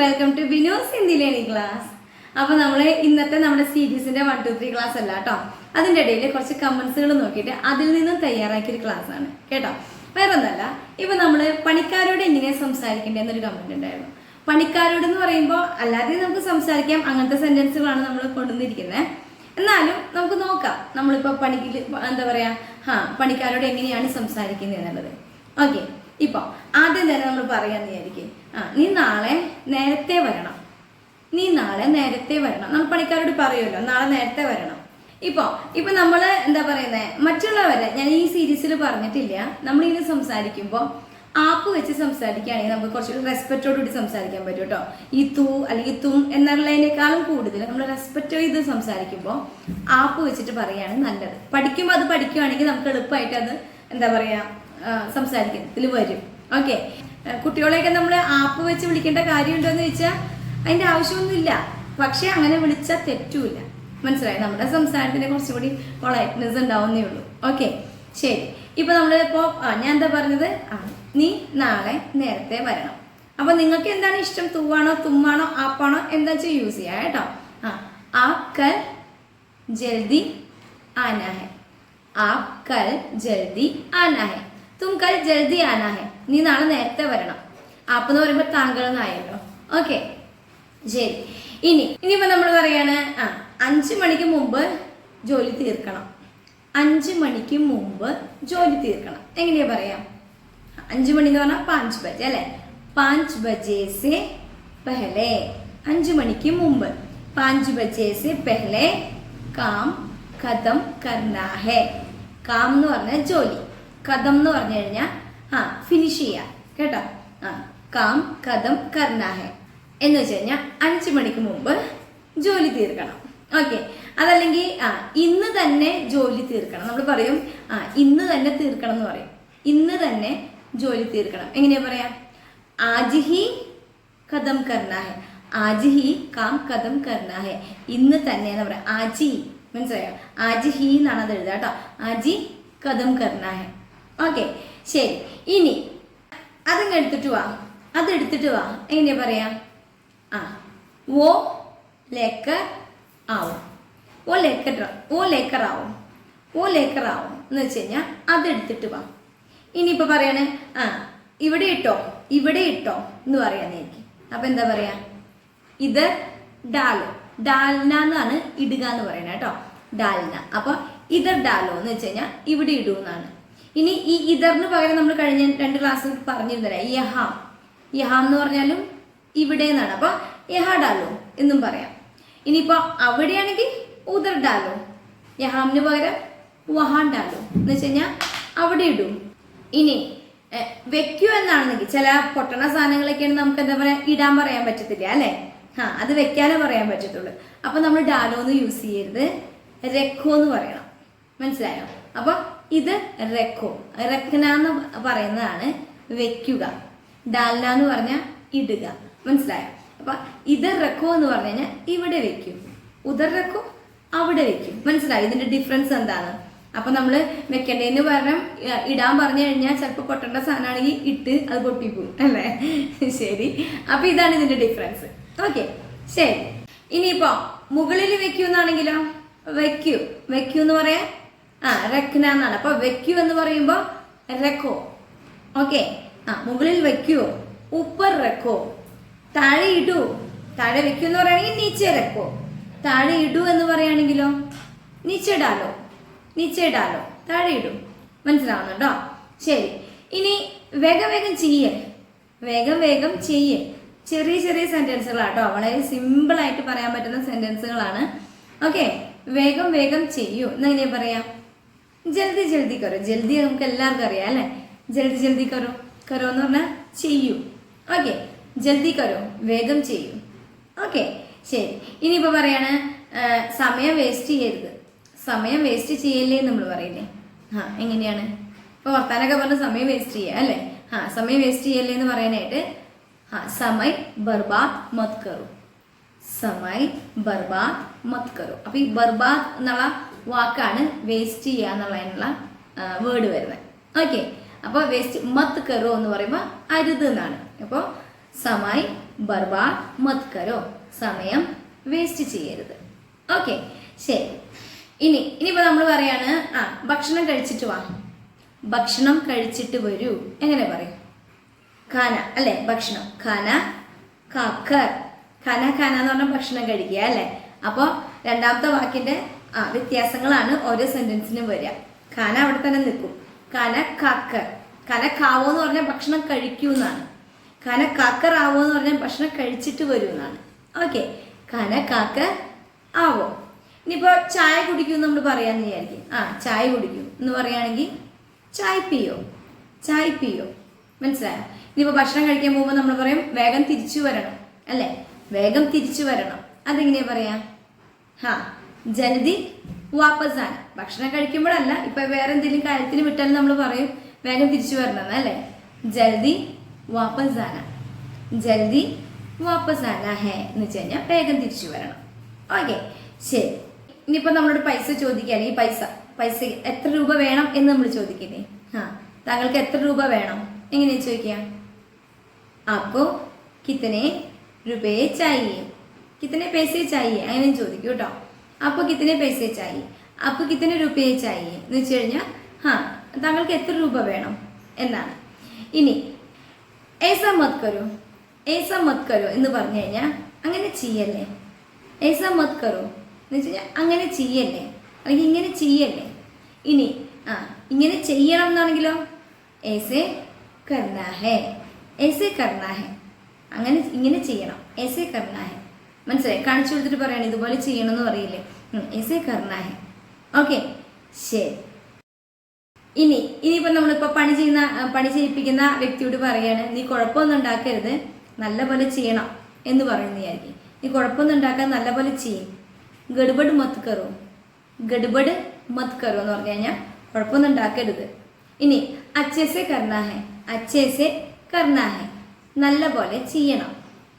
Welcome to Binos Hindi learning class. അപ്പോൾ നമ്മൾ ഇന്നത്തെ നമ്മുടെ സീരീസിന്റെ 1, 2, 3 ക്ലാസ് അല്ല കേട്ടോ. അതിൻ്റെ ഇടയിൽ കുറച്ച് കമന്റ്സുകൾ നോക്കിയിട്ട് അതിൽ നിന്നും തയ്യാറാക്കിയൊരു ക്ലാസ് ആണ് കേട്ടോ. വേറെ ഒന്നല്ല, ഇപ്പൊ നമ്മൾ പണിക്കാരോട് എങ്ങനെ സംസാരിക്കേണ്ടതെന്നൊരു കമന്റ് ഉണ്ടായിരുന്നു. പണിക്കാരോട് എന്ന് പറയുമ്പോൾ അല്ലാതെ നമുക്ക് സംസാരിക്കാം, അങ്ങനത്തെ സെന്റൻസുകളാണ് നമ്മൾ കൊണ്ടുവന്നിരിക്കുന്നത്. എന്നാലും നമുക്ക് നോക്കാം നമ്മളിപ്പോൾ പണിക്ക് എന്താ പറയാ പണിക്കാരോട് എങ്ങനെയാണ് സംസാരിക്കുന്നത് എന്നുള്ളത്. ഓക്കെ, ഇപ്പോൾ ആദ്യം തന്നെ നമ്മൾ പറയാന്ന് വിചാരിക്കും, നീ നാളെ നേരത്തെ വരണം, നീ നാളെ നേരത്തെ വരണം. നമ്മൾ പണിക്കാരോട് പറയുമല്ലോ നാളെ നേരത്തെ വരണം. ഇപ്പൊ നമ്മൾ എന്താ പറയുന്നത്, മറ്റുള്ളവരെ ഞാൻ ഈ സീരീസിൽ പറഞ്ഞിട്ടില്ല, നമ്മളിങ്ങനെ സംസാരിക്കുമ്പോൾ ആപ്പ് വെച്ച് സംസാരിക്കുകയാണെങ്കിൽ നമുക്ക് കുറച്ചുകൂടി റെസ്പെക്റ്റോടുകൂടി സംസാരിക്കാൻ പറ്റും കേട്ടോ. ഈ തൂ അല്ലെങ്കിൽ തും എന്നുള്ളതിനേക്കാളും കൂടുതൽ നമ്മൾ റെസ്പെക്റ്റ് ചെയ്ത് സംസാരിക്കുമ്പോൾ ആപ്പ് വെച്ചിട്ട് പറയുകയാണ് നല്ലത്. പഠിക്കുമ്പോൾ അത് പഠിക്കുകയാണെങ്കിൽ നമുക്ക് എളുപ്പമായിട്ട് അത് എന്താ പറയുക സംസാരിക്കുന്നതിൽ വരും. ഓക്കെ, കുട്ടികളെയൊക്കെ നമ്മൾ ആപ്പ് വെച്ച് വിളിക്കേണ്ട കാര്യമുണ്ടോ എന്ന് ചോദിച്ചാൽ അതിൻ്റെ ആവശ്യമൊന്നുമില്ല. പക്ഷെ അങ്ങനെ വിളിച്ചാൽ തെറ്റൂല. മനസ്സിലായി? നമ്മുടെ സംസാരത്തിന് കുറച്ചുകൂടി പൊളൈറ്റ്നെസ് ഉണ്ടാവുന്നേ ഉള്ളൂ. ഓക്കെ, ശരി. ഇപ്പൊ നമ്മളിപ്പോ ഞാൻ എന്താ പറഞ്ഞത്, നീ നാളെ നേരത്തെ വരണം. അപ്പൊ നിങ്ങൾക്ക് എന്താണ് ഇഷ്ടം, തൂവാണോ തുമ്മാണോ ആപ്പാണോ എന്താ വെച്ചാൽ യൂസ് ചെയ്യാം കേട്ടോ. ആപ് കൽ ജൽദി ആനാ ഹെ, ആപ് കൽ ജൽദി ആനാ ഹെ, തും കൽ ജൽദി ആനാ ഹെ. നീ നാളെ നേരത്തെ വരണം. ആപ്പ് എന്ന് പറയുമ്പോൾ താങ്കൾ എന്നായല്ലോ. ഓക്കെ, ശരി. ഇനിയിപ്പോ നമ്മൾ പറയാണ് 5 മണിക്ക് മുമ്പ് ജോലി തീർക്കണം. 5 മണിക്ക് മുമ്പ് ജോലി തീർക്കണം. എങ്ങനെയാ പറയാം? 5 മണി എന്ന് പറഞ്ഞാൽ 5 ബജെ അല്ലെ. 5 ബജെ സെ പെഹലെ, 5 മണിക്ക് മുമ്പ്. 5 ബജെ സെ പെഹലെ കാം ഖതം കർനാ ഹെ. കാം എന്ന് പറഞ്ഞാൽ ജോലി, ഖതം എന്ന് പറഞ്ഞു കഴിഞ്ഞാൽ ഫിനിഷ് ചെയ്യാം കേട്ടോ. കാം ഖതം കർനാ ഹെ എന്ന് വെച്ച് കഴിഞ്ഞാൽ 5 മണിക്ക് മുമ്പ് ജോലി തീർക്കണം. ഓക്കെ, അതല്ലെങ്കിൽ ഇന്ന് തന്നെ ജോലി തീർക്കണം. നമ്മൾ പറയും ഇന്ന് തന്നെ തീർക്കണം എന്ന് പറയും. ഇന്ന് തന്നെ ജോലി തീർക്കണം. എങ്ങനെയാ പറയാ? ആജ് ഹി ഖതം കർനാ ഹെ, ആജ് ഹി കാം ഖതം കർനാ ഹെ. ഇന്ന് തന്നെ എന്ന് പറയാം. ആജി, മനസ്സിലായോ? ആജ് ഹി എന്നാണ് അത് എഴുതുക കേട്ടോ. ആജി ഖതം കർനാ ഹെ. ഓക്കെ, ശരി. ഇനി അതങ്ങ് എടുത്തിട്ട് വാ, അതെടുത്തിട്ട് വാ. എങ്ങനെയാ പറയാ? वो लेकर आओ, वो लेकर आओ എന്ന് വെച്ച് കഴിഞ്ഞാൽ അതെടുത്തിട്ട് വാ. ഇനിയിപ്പോ പറയണേ ഇവിടെ ഇട്ടോ എന്ന് പറയാന്നേക്ക്. അപ്പൊ എന്താ പറയാ? ഇത് ഡാലോ, ഡാൽന എന്നാണ് ഇടുക എന്ന് പറയണേ കേട്ടോ. ഡാൽന. അപ്പൊ ഇതർ ഡാലോ എന്ന് വെച്ച് കഴിഞ്ഞാൽ ഇവിടെ ഇടൂ എന്നാണ്. ഇനി ഈ ഇതറിന് പകരം നമ്മൾ കഴിഞ്ഞ 2 ക്ലാസ്സിൽ പറഞ്ഞിരുന്നല്ലേ യഹാം. യഹാം എന്ന് പറഞ്ഞാലും ഇവിടെ നിന്നാണ്. അപ്പൊ യഹാ ഡാലോ എന്നും പറയാം. ഇനിയിപ്പോ അവിടെയാണെങ്കിൽ ഉദർ ഡാലോ, യഹാമിന് പകരം വഹാൻ ഡാലോ എന്ന് വെച്ച് കഴിഞ്ഞാൽ അവിടെ ഇടും. ഇനി വെക്കൂ എന്നാണെന്നെങ്കിൽ ചില പൊട്ടണ സാധനങ്ങളൊക്കെയാണ് നമുക്ക് എന്താ പറയാ ഇടാൻ പറയാൻ പറ്റത്തില്ല അല്ലെ. അത് വെക്കാനേ പറയാൻ പറ്റത്തുള്ളൂ. അപ്പൊ നമ്മൾ ഡാലോ എന്ന് യൂസ് ചെയ്യരുത്, രഖോ എന്ന് പറയണം. മനസ്സിലായോ? അപ്പൊ ഇത് രഖോ, രഖ്ന എന്ന് പറയുന്നതാണ് വെക്കുക. ഡാൽന എന്ന് പറഞ്ഞാൽ ഇടുക. മനസ്സിലായോ? അപ്പൊ ഇതർ റഖോ എന്ന് പറഞ്ഞു കഴിഞ്ഞാൽ ഇവിടെ വെക്കും, ഉദർ റഖോ അവിടെ വെക്കും. മനസ്സിലായോ ഇതിന്റെ ഡിഫറൻസ് എന്താണ്? അപ്പൊ നമ്മള് വെക്കേണ്ടതിന് പകരം ഇടാൻ പറഞ്ഞു കഴിഞ്ഞാൽ ചിലപ്പോൾ പൊട്ടേണ്ട സാധനമാണെങ്കിൽ ഇട്ട് അത് പൊട്ടിപ്പോവും അല്ലേ. ശരി, അപ്പൊ ഇതാണ് ഇതിന്റെ ഡിഫറൻസ്. ഓക്കെ, ശരി. ഇനിയിപ്പോ മുകളിൽ വെക്കൂ എന്നാണെങ്കിലോ വെക്കൂ എന്ന് പറയാ രഖ്ന എന്നാണ്. അപ്പൊ വെക്കൂ എന്ന് പറയുമ്പോ രഖോ. ഓക്കെ, മുകളിൽ വെക്കുവോ, ഉപ്പർ രഖോ. താഴെ ഇടൂ, താഴെ വെക്കൂ എന്ന് പറയുകയാണെങ്കിൽ നീച്ചെ രഖോ. താഴെ ഇടൂ എന്ന് പറയുകയാണെങ്കിലോ നീച്ചെ ഡാലോ, താഴെ ഇടൂ. മനസ്സിലാവുന്നുണ്ടോ? ശരി. ഇനി വേഗം ചെയ്യേ. ചെറിയ സെന്റൻസുകളാട്ടോ, വളരെ സിമ്പിൾ ആയിട്ട് പറയാൻ പറ്റുന്ന സെന്റൻസുകളാണ്. ഓക്കെ, വേഗം ചെയ്യൂ എന്നെങ്ങനെയാ പറയാ? ജൽദി കറോ. ജൽദി നമുക്ക് എല്ലാവർക്കും അറിയാം അല്ലെ. ജൽദി കറോ എന്ന് പറഞ്ഞാൽ ചെയ്യൂ. ഓക്കെ, ജൽദി കരോ, വേഗം ചെയ്യൂ. ഓക്കെ, ശരി. ഇനിയിപ്പോ പറയാണ് സമയം വേസ്റ്റ് ചെയ്യരുത്. സമയം വേസ്റ്റ് ചെയ്യല്ലേ നമ്മൾ പറയില്ലേ. എങ്ങനെയാണ്? ഇപ്പൊ വർത്താനൊക്കെ പറഞ്ഞ് സമയം വേസ്റ്റ് ചെയ്യുക അല്ലേ. സമയം വേസ്റ്റ് ചെയ്യല്ലേ എന്ന് പറയാനായിട്ട് സമയ് ബർബാദ് മത് കറോ, സമയ് ബർബാദ് മത് കറോ. അപ്പൊ ഈ ബർബാദ് എന്നുള്ള വാക്കാണ് വേസ്റ്റ് ചെയ്യുക എന്നുള്ളതിനുള്ള വേർഡ് വരുന്നത്. ഓക്കെ, അപ്പോൾ വേസ്റ്റ് മത്ത് കറോ എന്ന് പറയുമ്പോൾ അരുത് എന്നാണ്. അപ്പോൾ സമയ് ബർബാദ് മത് കരോ, സമയം വേസ്റ്റ് ചെയ്യരുത്. ഓക്കെ, ശരി. ഇനിയിപ്പോൾ നമ്മൾ പറയാണ് ഭക്ഷണം കഴിച്ചിട്ട് വാ, ഭക്ഷണം കഴിച്ചിട്ട് വരൂ. എങ്ങനെ പറയും? ഖാന അല്ലേ, ഭക്ഷണം. ഖാന കാക്കർ. ഖാന ഖാന എന്ന് പറഞ്ഞാൽ ഭക്ഷണം കഴിക്കുക അല്ലേ. അപ്പോൾ രണ്ടാമത്തെ വാക്കിന്റെ വ്യത്യാസങ്ങളാണ് ഓരോ സെന്റൻസിനും വരിക. ഖാന അവിടെ തന്നെ നിൽക്കും. ഖാന കാക്കർ. ഖാന ഖാവോ എന്ന് പറഞ്ഞാൽ ഭക്ഷണം കഴിക്കൂ എന്നാണ്. ഖാന കാക്കർ ആവോ എന്ന് പറഞ്ഞാൽ ഭക്ഷണം കഴിച്ചിട്ട് വരൂ എന്നാണ്. ഓക്കെ, ഖാന കാക്കർ ആവോ. ഇനിയിപ്പോൾ ചായ കുടിക്കും നമ്മൾ പറയാന്ന് വിചാരിക്കും. ചായ കുടിക്കും എന്ന് പറയുകയാണെങ്കിൽ ചായ് പിയോ, ചായ് പിയോ. മനസ്സിലായോ? ഇനിയിപ്പോൾ ഭക്ഷണം കഴിക്കാൻ പോകുമ്പോൾ നമ്മൾ പറയും വേഗം തിരിച്ചു വരണം അല്ലേ, വേഗം തിരിച്ചു വരണം. അതെങ്ങനെയാ പറയാ? ജൽദി വാപ്പസ് ആന. ഭക്ഷണം കഴിക്കുമ്പോഴല്ല, ഇപ്പൊ വേറെ എന്തെങ്കിലും കാര്യത്തിന് വിട്ടാലും നമ്മൾ പറയും വേഗം തിരിച്ചു വരണം അല്ലേ. ജൽദി വാപ്പസ് ആന, ജൽദി വാപ്പസ് ആന ഹേ എന്ന് വെച്ച് കഴിഞ്ഞാൽ വേഗം തിരിച്ചു വരണം. ഓക്കെ, ശരി. ഇനിയിപ്പോൾ നമ്മളോട് പൈസ ചോദിക്കുകയാണെങ്കിൽ പൈസ എത്ര രൂപ വേണം എന്ന് നമ്മൾ ചോദിക്കുന്നേ. താങ്കൾക്ക് എത്ര രൂപ വേണം എങ്ങനെയാ ചോദിക്കുക? ആപ്പോ കിത്തനെ രൂപേ ചായേ, കിത്തനെ പൈസ ചായേ അങ്ങനെ ചോദിക്കും കേട്ടോ. അപ്പോൾ കിത്തനെ പൈസ ചായേ, അപ്പോൾ കിത്തനെ രൂപേ ചായേ എന്ന് വെച്ച് കഴിഞ്ഞാൽ താങ്കൾക്ക് എത്ര രൂപ വേണം എന്നാണ്. ഇനി ഏസാ മത് കരോ, ഏസാ മത് കരോ എന്ന് പറഞ്ഞു കഴിഞ്ഞാൽ അങ്ങനെ ചെയ്യല്ലേ. ഏസാ മത് കരോ എന്ന് വെച്ച് കഴിഞ്ഞാൽ അങ്ങനെ ചെയ്യല്ലേ, അല്ലെങ്കിൽ ഇങ്ങനെ ചെയ്യല്ലേ. ഇനി ഇങ്ങനെ ചെയ്യണം എന്നാണെങ്കിലോ ഏസേ കർനാ ഹേ, ഏസേ കർനാ ഹേ, അങ്ങനെ ഇങ്ങനെ ചെയ്യണം, ഏസേ കർനാ ഹേ. മനസ്സിലായി? കാണിച്ചു കൊടുത്തിട്ട് പറയണം ഇതുപോലെ ചെയ്യണം എന്ന് പറയില്ലേ, ഏസേ കർനാ ഹേ. ഓക്കെ, ശരി. ഇനിയിപ്പോൾ നമ്മളിപ്പോൾ പണി ചെയ്യിപ്പിക്കുന്ന വ്യക്തിയോട് പറയാണ് നീ കുഴപ്പമൊന്നും ഉണ്ടാക്കരുത്, നല്ലപോലെ ചെയ്യണം എന്ന് പറയുന്നതായിരിക്കും. നീ കുഴപ്പമൊന്നും ഉണ്ടാക്കാൻ നല്ലപോലെ ചെയ്യും. ഗഡ്ബഡ് മത് കറോ, ഗഡ്ബഡ് മത് കറോ എന്ന് പറഞ്ഞു കഴിഞ്ഞാൽ കുഴപ്പമൊന്നും ഉണ്ടാക്കരുത്. ഇനി അച്ചേസെ കർനാ ഹേ, അച്ചേസെ കർനാ ഹേ, നല്ല പോലെ ചെയ്യണം.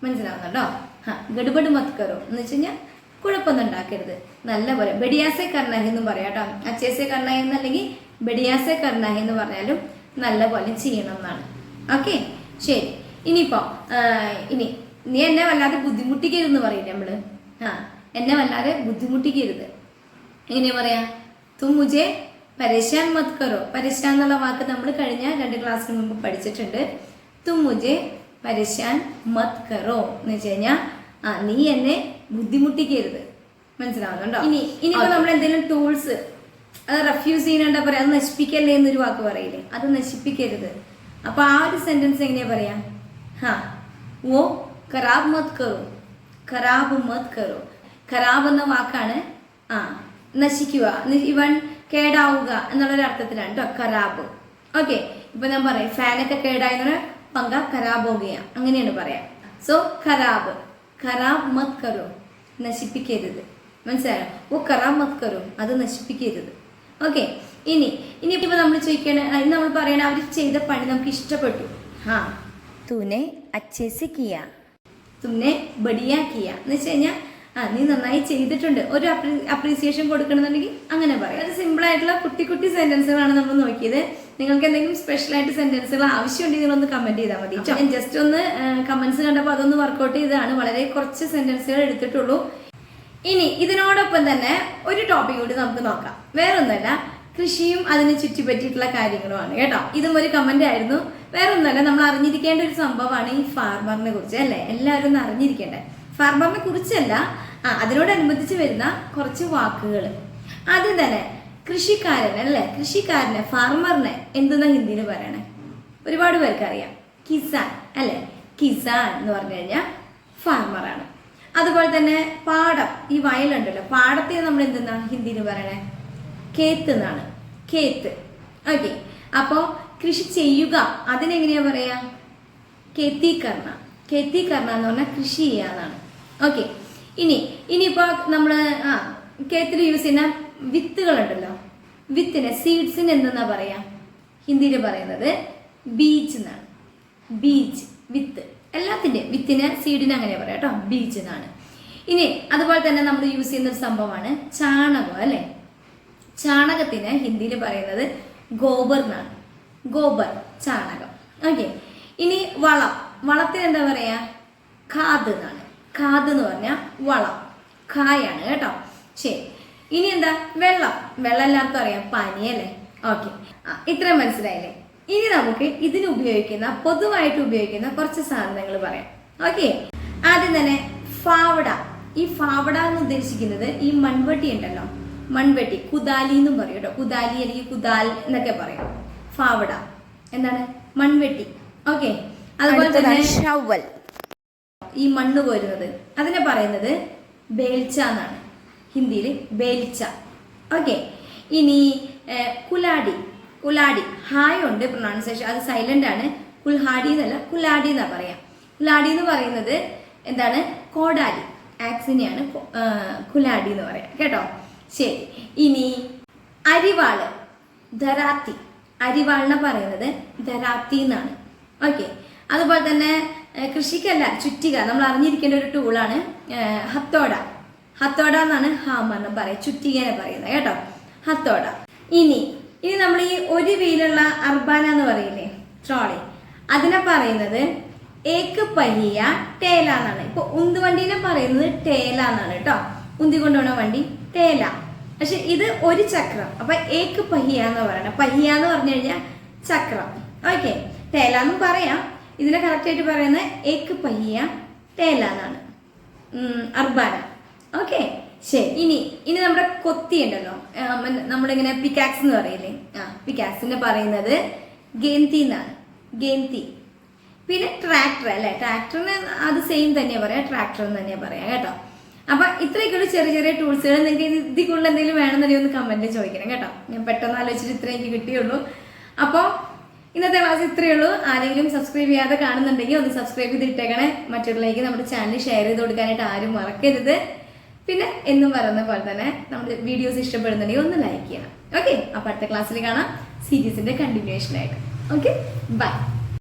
മനസ്സിലാവുന്നുണ്ടോ? ഗഡ്ബഡ് മത് കറോ എന്ന് വെച്ച് കഴിഞ്ഞാൽ കുഴപ്പമൊന്നും ഉണ്ടാക്കരുത്, നല്ല പോലെ. ബഡിയാസെ കർനാ ഹേ എന്നും പറയാം കേട്ടോ. അച്ചേസെ കർനാ ഹേ എന്നല്ലെങ്കിൽ ബഡിയാസെ കർനാ ഹേ എന്ന് പറഞ്ഞാലും നല്ല പോലെ ചെയ്യണം എന്നാണ്. ഓക്കെ, ശരി. ഇനിയിപ്പോ നീ എന്നെ വല്ലാതെ ബുദ്ധിമുട്ടിക്കരുതെന്ന് പറയില്ലേ നമ്മള്. എന്നെ വല്ലാതെ ബുദ്ധിമുട്ടിക്കരുത്. എങ്ങനെയാ പറയാ? തും മുझे പരേശാൻ മത് കറോ. പരേശാൻ എന്നുള്ള വാക്ക് നമ്മൾ കഴിഞ്ഞ 2 ക്ലാസ്സിന് മുമ്പ് പഠിച്ചിട്ടുണ്ട്. തും മുझे പരേശാൻ മത് കറോ എന്ന് വെച്ച് കഴിഞ്ഞാൽ നീ എന്നെ ബുദ്ധിമുട്ടിക്കരുത്. മനസ്സിലാവുന്നുണ്ടോ? ഇനിയിപ്പോ നമ്മൾ എന്തെങ്കിലും ടൂൾസ് അത് റെഫ്യൂസ് ചെയ്യാണ്ട പറയാം, അത് നശിപ്പിക്കല്ലേ എന്നൊരു വാക്ക് പറയില്ലേ, അത് നശിപ്പിക്കരുത്. അപ്പൊ ആ ഒരു സെന്റൻസ് എങ്ങനെയാ പറയാ? ഓ ഖറാബ് മത് കറോ, ഖറാബ് മത് കറോ. ഖറാബ് എന്ന വാക്കാണ് നശിക്കുക, ഇവൻ കേടാവുക എന്നുള്ളൊരു അർത്ഥത്തിലാണ് കേട്ടോ ഖറാബ്. ഓക്കെ, ഇപ്പൊ ഞാൻ പറയാം ഫാനൊക്കെ കേടായി എന്ന് പറഞ്ഞാൽ പങ്ക ഖറാബ് ഹോഗയ അങ്ങനെയാണ് പറയാം. സോ ഖറാബ്, ഖറാബ് മത് കറോ, നശിപ്പിക്കരുത്. മനസ്സിലായോ? ഓ ഖറാബ് മത് കറോ, അത് നശിപ്പിക്കരുത്. ഓക്കെ, ഇനിയിപ്പോ നമ്മൾ ചോദിക്കണ നമ്മൾ പറയണ അവർ ചെയ്ത പണി നമുക്ക് ഇഷ്ടപ്പെട്ടു. തൂനെ അച്ചേസെ കിയ, തുന്നെ ബഡിയാ കിയ എന്ന് വെച്ച് കഴിഞ്ഞാൽ നീ നന്നായി ചെയ്തിട്ടുണ്ട്, ഒരു അപ്രീസിയേഷൻ കൊടുക്കണമെന്നുണ്ടെങ്കിൽ അങ്ങനെ പറയാം. അത് സിമ്പിൾ ആയിട്ടുള്ള കുട്ടി കുട്ടി സെന്റൻസുകളാണ് നമ്മൾ നോക്കിയത്. നിങ്ങൾക്ക് എന്തെങ്കിലും സ്പെഷ്യൽ ആയിട്ട് സെന്റൻസുകൾ ആവശ്യമുണ്ടെങ്കിൽ നിങ്ങളൊന്ന് കമന്റ് ചെയ്താൽ മതി. ഞാൻ ജസ്റ്റ് ഒന്ന് കമന്റ്സ് കണ്ടപ്പോൾ അതൊന്ന് വർക്ക്ഔട്ട് ചെയ്തതാണ്. വളരെ കുറച്ച് സെന്റൻസുകൾ എടുത്തിട്ടുള്ളൂ. ഇനി ഇതിനോടൊപ്പം തന്നെ ഒരു ടോപ്പിക് കൂടി നമുക്ക് നോക്കാം. വേറൊന്നുമല്ല, കൃഷിയും അതിനെ ചുറ്റിപ്പറ്റിയിട്ടുള്ള കാര്യങ്ങളുമാണ് കേട്ടോ. ഇതും ഒരു കമന്റ് ആയിരുന്നു. വേറൊന്നുമല്ല, നമ്മൾ അറിഞ്ഞിരിക്കേണ്ട ഒരു സംഭവമാണ് ഈ ഫാർമറിനെ കുറിച്ച് അല്ലേ. എല്ലാവരും ഒന്ന് അറിഞ്ഞിരിക്കേണ്ടേ. ഫാർമറിനെ കുറിച്ചല്ല, അതിനോടനുബന്ധിച്ച് വരുന്ന കുറച്ച് വാക്കുകൾ. ആദ്യം തന്നെ കൃഷിക്കാരൻ അല്ലേ, കൃഷിക്കാരനെ ഫാർമറിനെ എന്തെന്നാ ഹിന്ദിയിൽ പറയണേ? ഒരുപാട് പേർക്ക് അറിയാം, കിസാൻ അല്ലേ. കിസാൻ എന്ന് പറഞ്ഞു കഴിഞ്ഞാൽ ഫാർമറാണ്. അതുപോലെ തന്നെ പാടം, ഈ വയലുണ്ടല്ലോ, പാടത്തെ നമ്മൾ എന്തെന്നാ ഹിന്ദിയിൽ പറയണേ? കേത്ത് എന്നാണ്, കേത്ത്. ഓക്കെ, അപ്പോൾ കൃഷി ചെയ്യുക അതിനെങ്ങനെയാ പറയാ? കേത്തി കർണ. കേത്തി കർണ എന്ന് പറഞ്ഞാൽ കൃഷി ചെയ്യാന്നാണ്. ഓക്കെ, ഇനിയിപ്പോൾ നമ്മൾ കേത്തിൽ യൂസ് ചെയ്യുന്ന വിത്തുകളുണ്ടല്ലോ, വിത്തിന് സീഡ്സിന് എന്തെന്നാ പറയാ ഹിന്ദിയിൽ പറയുന്നത്? ബീജ് എന്നാണ്. ബീജ്, വിത്ത്. എല്ലാത്തിൻ്റെയും വിത്തിന് സീഡിന് അങ്ങനെ പറയാം കേട്ടോ, ബീജ് എന്നാണ്. ഇനി അതുപോലെ തന്നെ നമ്മൾ യൂസ് ചെയ്യുന്ന ഒരു സംഭവമാണ് ചാണകം അല്ലേ. ചാണകത്തിന് ഹിന്ദിയിൽ പറയുന്നത് ഗോബർ എന്നാണ്. ഗോബർ, ചാണകം. ഓക്കെ, ഇനി വളം, വളത്തിന് എന്താ പറയാ? ഖാദ് എന്നാണ്. ഖാദ് എന്ന് പറഞ്ഞാൽ വളം, ഖായാണ് കേട്ടോ. ശരി, ഇനി എന്താ? വെള്ളം. വെള്ളം എല്ലാവർക്കും അറിയാം, പാനീയല്ലേ. ഓക്കെ, ഇത്രയും മനസ്സിലായില്ലേ? ഇനി നമുക്ക് ഇതിന് ഉപയോഗിക്കുന്ന, പൊതുവായിട്ട് ഉപയോഗിക്കുന്ന കുറച്ച് സാധനങ്ങൾ പറയാം. ഓക്കെ, ആദ്യം തന്നെ ഫാവട. ഈ ഫാവട എന്ന് ഉദ്ദേശിക്കുന്നത് ഈ മൺവെട്ടി ഉണ്ടല്ലോ, മൺവെട്ടി, കുദാലി എന്നും പറയും കേട്ടോ. കുദാലി അല്ലെങ്കിൽ കുദാൽ എന്നൊക്കെ പറയും. ഫാവട എന്താണ്? മൺവെട്ടി. ഓക്കെ, അതുപോലെ തന്നെ ഷവൽ, ഈ മണ്ണ് കോരുന്നത്, അതിനെ പറയുന്നത് ബേൽച്ച എന്നാണ്, ഹിന്ദിയിൽ ബേൽച്ച. ഓക്കെ, ഇനി കുലാടി. കുലാടി ഹായ് ഉണ്ട് പ്രൊണൗൺസിയേഷൻ, അത് സൈലന്റ് ആണ്. കുൽഹാടി എന്നല്ല, കുലാടി എന്നാ പറയാം. കുലാടി എന്ന് പറയുന്നത് എന്താണ്? കോടാലി, ആക്സിനെയാണ് കുലാടി എന്ന് പറയാം കേട്ടോ. ശരി, ഇനി അരിവാള്, ധരാത്തി. അരിവാളിനെ പറയുന്നത് ധരാത്തി എന്നാണ്. ഓക്കെ, അതുപോലെ തന്നെ കൃഷിക്കല്ല, ചുറ്റിക, നമ്മൾ അറിഞ്ഞിരിക്കേണ്ട ഒരു ടൂളാണ് ഹത്തോട. ഹത്തോട എന്നാണ് ഹാമർ എന്ന് പറയും, ചുറ്റികനെ പറയുന്നത് കേട്ടോ, ഹത്തോട. ഇനി നമ്മൾ ഈ ഒരു വീലുള്ള അർബാന എന്ന് പറയില്ലേ, ട്രോളി, അതിനെ പറയുന്നത് ഏക്ക് പഹിയ ടേല എന്നാണ്. ഇപ്പൊ ഉന്തുവണ്ടീനെ പറയുന്നത് ടേല എന്നാണ് കേട്ടോ. ഉന്തി കൊണ്ടുപോണ വണ്ടി ടേല. പക്ഷെ ഇത് ഒരു ചക്രം, അപ്പൊ ഏക്ക് പഹിയ എന്ന് പറയണം. പഹിയ എന്ന് പറഞ്ഞു കഴിഞ്ഞാൽ ചക്രം. ഓക്കെ, ടേല എന്നും പറയാം. ഇതിനെ കറക്റ്റ് ആയിട്ട് പറയുന്നത് ഏക്ക് പഹിയ ടേല എന്നാണ്, അർബാന. ഓക്കെ, ശരി. ഇനി നമ്മുടെ കൊത്തി ഉണ്ടല്ലോ, നമ്മളിങ്ങനെ പിക്കാക്സ് എന്ന് പറയില്ലേ, പിക്കാക്സിനെ പറയുന്നത് ഗേന്തി എന്നാണ്, ഗേന്തി. പിന്നെ ട്രാക്ടർ അല്ലെ, ട്രാക്ടറിന് അത് സെയിം തന്നെയാ പറയാ, ട്രാക്ടർ എന്ന് തന്നെയാ പറയാ കേട്ടോ. അപ്പൊ ഇത്രയൊക്കെയുള്ള ചെറിയ ചെറിയ ടൂൾസുകൾ. നിങ്ങൾക്ക് ഇതിൽ കൂടുതൽ എന്തെങ്കിലും വേണമെന്നുണ്ടെങ്കിൽ ഒന്ന് കമന്റിൽ ചോദിക്കണം കേട്ടോ. ഞാൻ പെട്ടെന്ന് ആലോചിച്ചിട്ട് ഇത്രയും എനിക്ക് കിട്ടിയുള്ളൂ. അപ്പോൾ ഇന്നത്തെ ക്ലാസ് ഇത്രയേ ഉള്ളൂ. ആരെങ്കിലും സബ്സ്ക്രൈബ് ചെയ്യാതെ കാണുന്നുണ്ടെങ്കിൽ ഒന്ന് സബ്സ്ക്രൈബ് ചെയ്തിട്ടേക്കണേ. മറ്റുള്ളവർക്ക് നമ്മുടെ ചാനൽ ഷെയർ ചെയ്ത് കൊടുക്കാനായിട്ട് ആരും മറക്കരുത്. പിന്നെ എന്നും പറയുന്ന പോലെ തന്നെ നമ്മുടെ വീഡിയോസ് ഇഷ്ടപ്പെടുന്നുണ്ടെങ്കിൽ ഒന്ന് ലൈക്ക് ചെയ്യണം. ഓക്കെ, അപ്പോൾ അടുത്ത ക്ലാസ്സിൽ കാണാം, സീരീസിന്റെ കണ്ടിന്യൂഷൻ ആയിട്ട്. Okay, by.